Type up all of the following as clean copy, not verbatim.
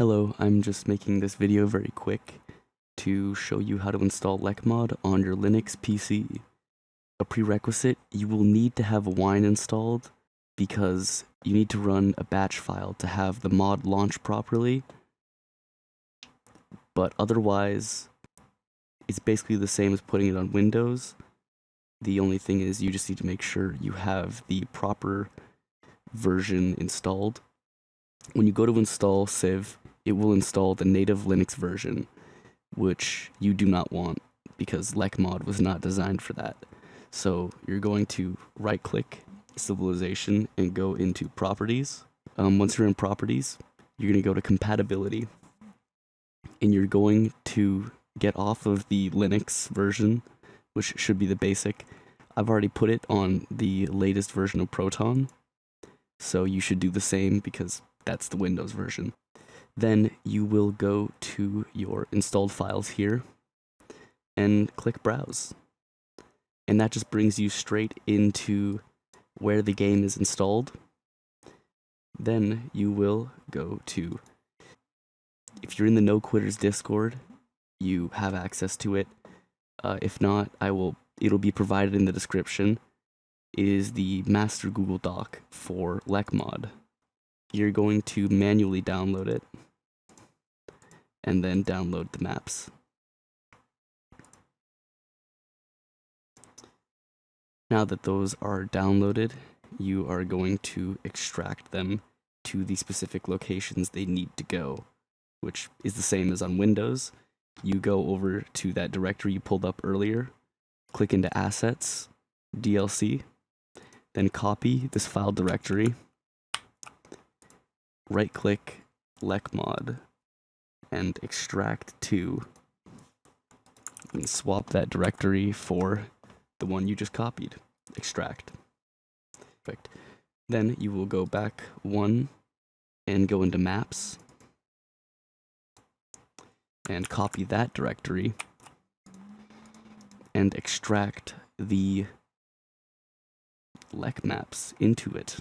Hello, I'm just making this video very quick to show you how to install Lekmod on your Linux PC. A prerequisite, you will need to have Wine installed because you need to run a batch file to have the mod launch properly, but otherwise it's basically the same as putting it on Windows. The only thing is you just need to make sure you have the proper version installed. When you go to install Civ, it will install the native Linux version, which you do not want because Lekmod was not designed for that. So you're going to right click Civilization and go into Properties. Once you're in Properties, you're going to go to Compatibility and you're going to get off of the Linux version, which should be the basic. I've already put it on the latest version of Proton, so you should do the same because that's the Windows version. Then you will go to your installed files here and click Browse. And that just brings you straight into where the game is installed. Then you will go to, if you're in the No Quitters Discord, you have access to it. If not, it'll be provided in the description. It is the master Google Doc for Lekmod. You're going to manually download it and then download the maps. Now that those are downloaded, you are going to extract them to the specific locations they need to go, which is the same as on Windows. You go over to that directory you pulled up earlier, click into Assets, DLC, then copy this file directory, right-click Lekmod, and extract to, and swap that directory for the one you just copied. Extract. Perfect. Then you will go back one and go into Maps, and copy that directory, and extract the Lek maps into it.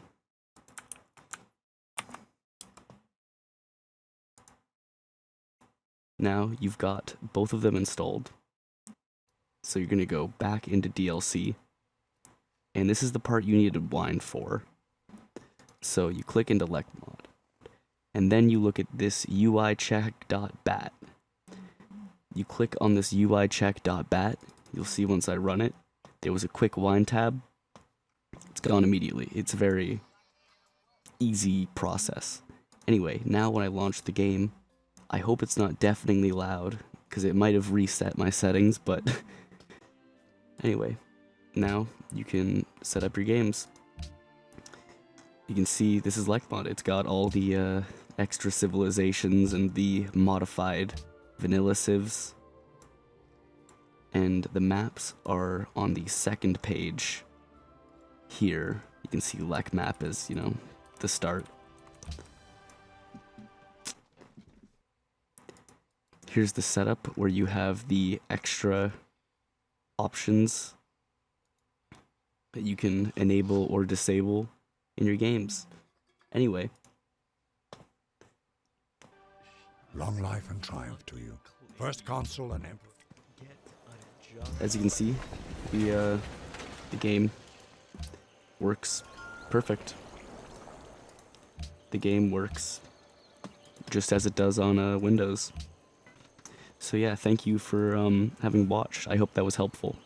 Now you've got both of them installed. So you're going to go back into DLC. And this is the part you needed Wine for. So you click into Lekmod. And then you look at this uicheck.bat. You click on this uicheck.bat. You'll see once I run it, there was a quick Wine tab. It's gone immediately. It's a very easy process. Anyway, now when I launch the game, I hope it's not deafeningly loud, because it might have reset my settings, but anyway, now you can set up your games. You can see this is Lekmod. It's got all the extra civilizations and the modified vanilla civs. And the maps are on the second page here. You can see Lek map as, the start. Here's the setup where you have the extra options that you can enable or disable in your games. Anyway. Long life and triumph to you. First consul and emperor. As you can see, the game works perfect. The game works just as it does on Windows. So yeah, thank you for having watched. I hope that was helpful.